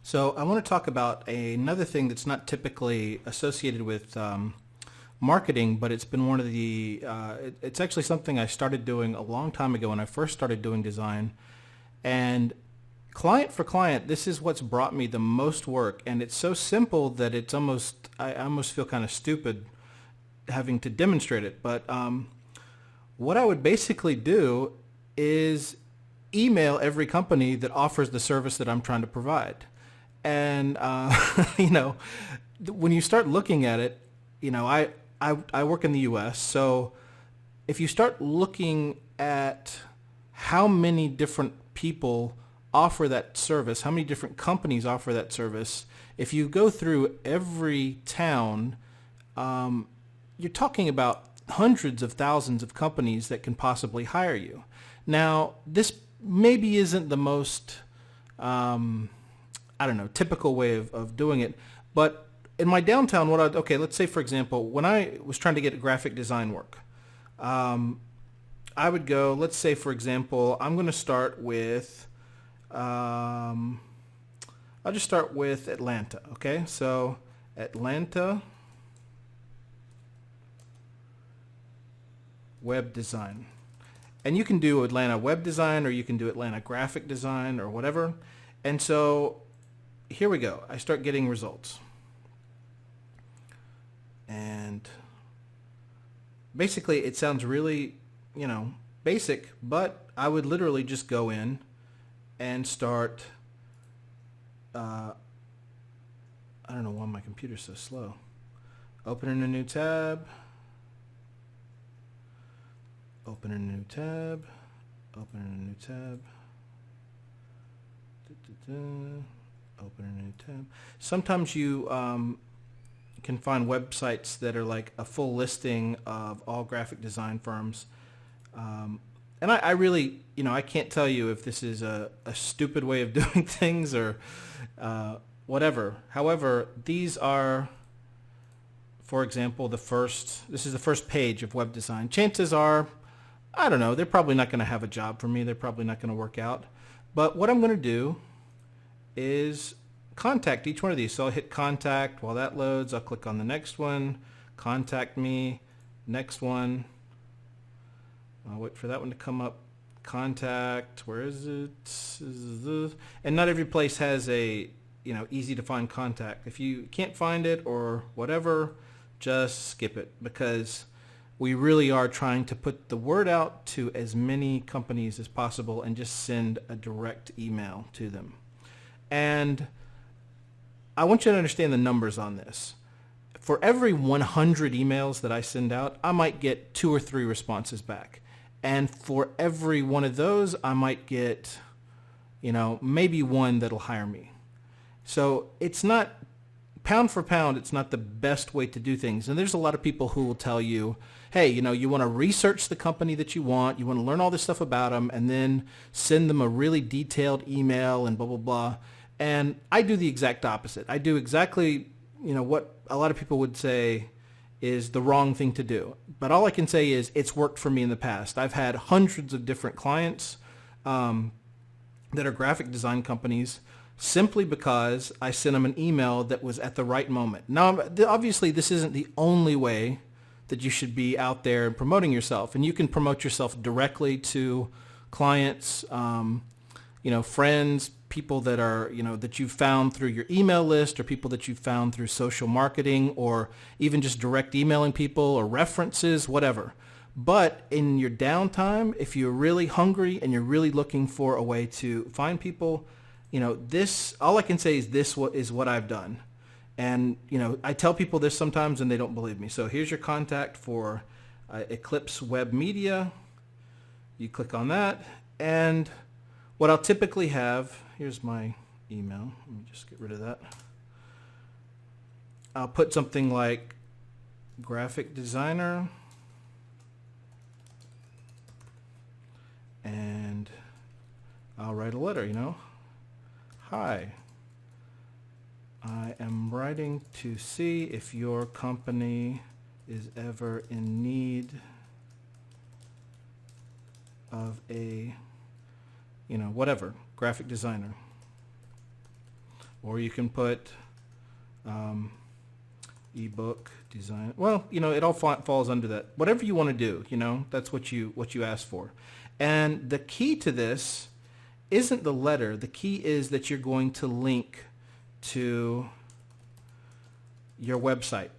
So I want to talk about another thing that's not typically associated with marketing, but it's been one of it's actually something I started doing a long time ago when I first started doing design. And client for client, this is what's brought me the most work. And it's so simple that I almost feel kind of stupid having to demonstrate it. But what I would basically do is email every company that offers the service that I'm trying to provide. And when you start looking at it, I work in the U.S. So if you start looking at how many different people offer that service, how many different companies offer that service, if you go through every town, you're talking about hundreds of thousands of companies that can possibly hire you. Now, this maybe isn't the most typical way of doing it. But in my downtown, let's say, for example, when I was trying to get graphic design work, I would go, let's say, for example, I'm going to start with, I'll just start with Atlanta, okay? So Atlanta web design. And you can do Atlanta web design, or you can do Atlanta graphic design, or whatever. And so here we go. I start getting results. And basically it sounds really, basic, but I would literally just go in and start, I don't know why my computer's so slow. Opening a new tab. Open a new tab. Open a new tab. Open a new tab. Sometimes you can find websites that are like a full listing of all graphic design firms. And I really, I can't tell you if this is a stupid way of doing things or whatever. However, these are, for example, this is the first page of web design. Chances are, I don't know, they're probably not going to have a job for me. They're probably not going to work out. But what I'm going to do is contact each one of these. So I'll hit contact. While that loads, I'll click on the next one, contact me, next one. I'll wait for that one to come up. Contact, where is it? And not every place has a, easy to find contact. If you can't find it or whatever, just skip it, because we really are trying to put the word out to as many companies as possible and just send a direct email to them. And I want you to understand the numbers on this. For every 100 emails that I send out, I might get 2 or 3 responses back. And for every one of those, I might get, maybe one that'll hire me. So it's not, pound for pound, it's not the best way to do things. And there's a lot of people who will tell you, hey, you want to research the company that you want to learn all this stuff about them, and then send them a really detailed email and blah, blah, blah. And I do the exact opposite. I do exactly, what a lot of people would say is the wrong thing to do. But all I can say is it's worked for me in the past. I've had hundreds of different clients that are graphic design companies simply because I sent them an email that was at the right moment. Now, obviously, this isn't the only way that you should be out there promoting yourself. And you can promote yourself directly to clients, friends, people that are, that you found through your email list, or people that you found through social marketing, or even just direct emailing people or references, whatever. But in your downtime, if you're really hungry and you're really looking for a way to find people, all I can say is this is what I've done. And, I tell people this sometimes and they don't believe me. So here's your contact for Eclipse Web Media. You click on that. And what I'll typically have, here's my email. Let me just get rid of that. I'll put something like graphic designer. And I'll write a letter, Hi. I am writing to see if your company is ever in need of a, whatever, graphic designer. or you can put ebook design. Well, it all falls under that. Whatever you want to do, that's what you ask for. And the key to this isn't the letter. The key is that you're going to link to your website.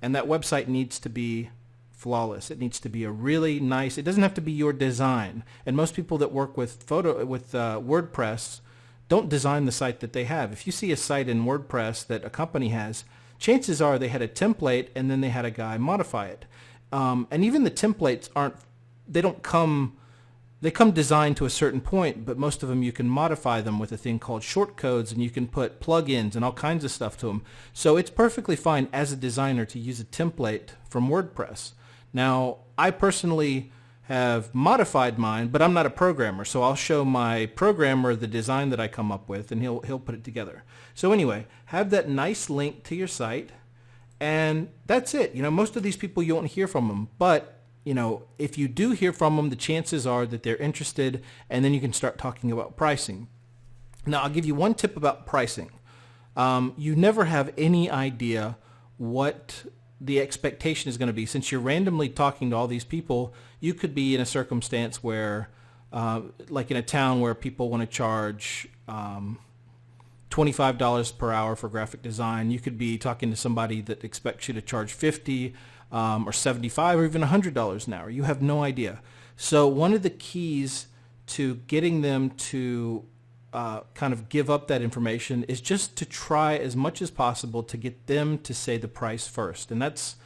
And that website needs to be flawless. It needs to be a really nice, it doesn't have to be your design. And most people that work with WordPress don't design the site that they have. If you see a site in WordPress that a company has, chances are they had a template and then they had a guy modify it. And even the templates they come designed to a certain point, but most of them you can modify them with a thing called shortcodes, and you can put plugins and all kinds of stuff to them. So it's perfectly fine as a designer to use a template from WordPress. Now, I personally have modified mine, but I'm not a programmer, so I'll show my programmer the design that I come up with, and he'll put it together. So anyway, have that nice link to your site, and that's it. Most of these people you won't hear from them, but if you do hear from them, the chances are that they're interested, and then you can start talking about pricing. Now, I'll give you one tip about pricing. You never have any idea what the expectation is going to be. Since you're randomly talking to all these people, you could be in a circumstance where, like in a town where people want to charge $25 per hour for graphic design. You could be talking to somebody that expects you to charge $50 or $75 or even $100 an hour. You have no idea. So one of the keys to getting them to kind of give up that information is just to try as much as possible to get them to say the price first. And that's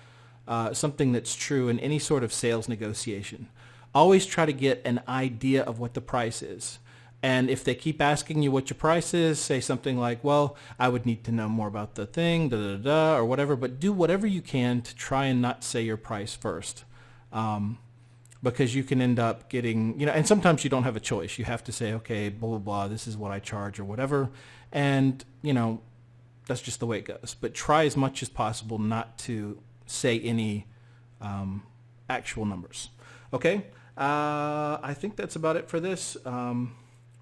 something that's true in any sort of sales negotiation. Always try to get an idea of what the price is. And if they keep asking you what your price is, say something like, well, I would need to know more about the thing, or whatever, but do whatever you can to try and not say your price first. Because you can end up getting, and sometimes you don't have a choice. You have to say, okay, blah, blah, blah, this is what I charge or whatever. And, that's just the way it goes. But try as much as possible not to say any actual numbers. Okay? I think that's about it for this.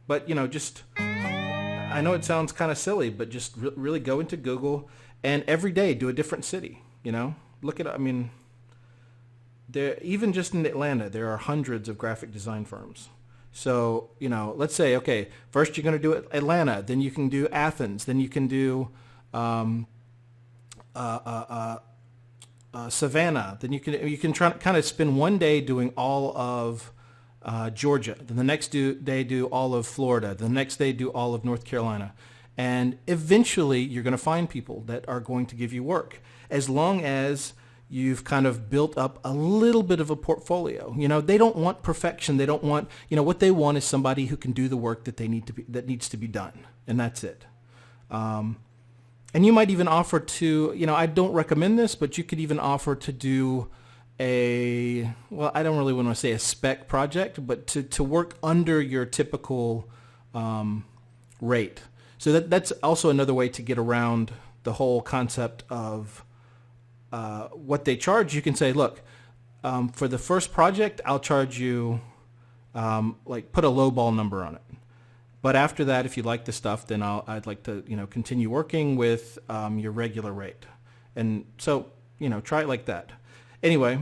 But, I know it sounds kind of silly, but just really go into Google and every day do a different city, Look at, even just in Atlanta, there are hundreds of graphic design firms. So, let's say, okay, first you're going to do Atlanta, then you can do Athens, then you can do Savannah, then you can try kind of spend one day doing all of Georgia, then the next day do all of Florida, the next day do all of North Carolina. And eventually you're going to find people that are going to give you work as long as you've kind of built up a little bit of a portfolio. They don't want perfection. They don't want, what they want is somebody who can do the work that needs to be done. And that's it. And you might even offer to, I don't recommend this, but you could even offer to do I don't really want to say a spec project, but to work under your typical rate. So that's also another way to get around the whole concept of what they charge. You can say, look, for the first project, I'll charge you, put a lowball number on it. But after that, if you like the stuff, then I'd like to, continue working with your regular rate. And so, try it like that. Anyway,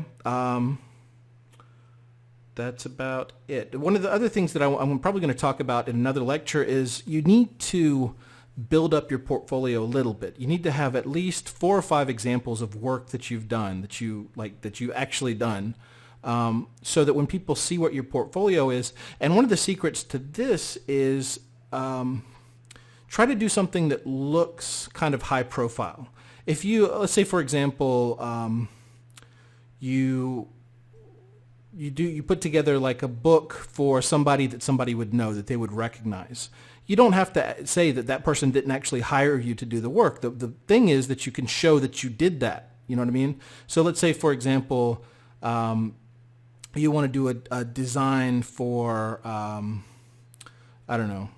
that's about it. One of the other things that I'm probably going to talk about in another lecture is you need to build up your portfolio a little bit. You need to have at least 4 or 5 examples of work that you've done, that you actually done, so that when people see what your portfolio is, and one of the secrets to this is try to do something that looks kind of high profile. If let's say for example, you put together like a book for somebody that somebody would know, that they would recognize. You don't have to say that person didn't actually hire you to do the work. The thing is that you can show that you did that. You know what I mean? So let's say, for example, you want to do a design for, I don't know,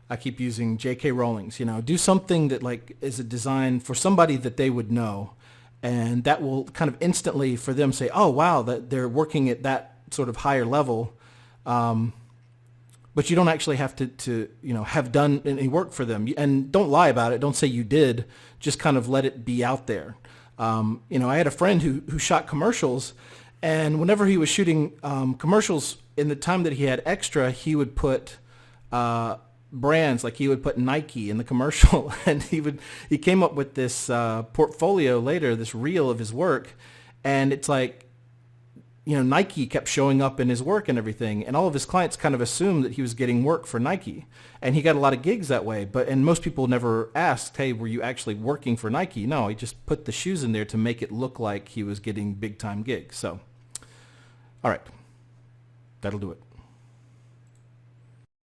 I keep using J.K. Rowling's, do something that is a design for somebody that they would know. And that will kind of instantly for them say, oh, wow, that they're working at that sort of higher level. but you don't actually have to have done any work for them. And don't lie about it. Don't say you did. Just kind of let it be out there. I had a friend who shot commercials, and whenever he was shooting commercials in the time that he had extra, he would put brands, like he would put Nike in the commercial, and he came up with this portfolio later, this reel of his work, and it's like, Nike kept showing up in his work and everything, and all of his clients kind of assumed that he was getting work for Nike, and he got a lot of gigs that way. And most people never asked, hey, were you actually working for Nike? No, he just put the shoes in there to make it look like he was getting big time gigs. So, all right, that'll do it.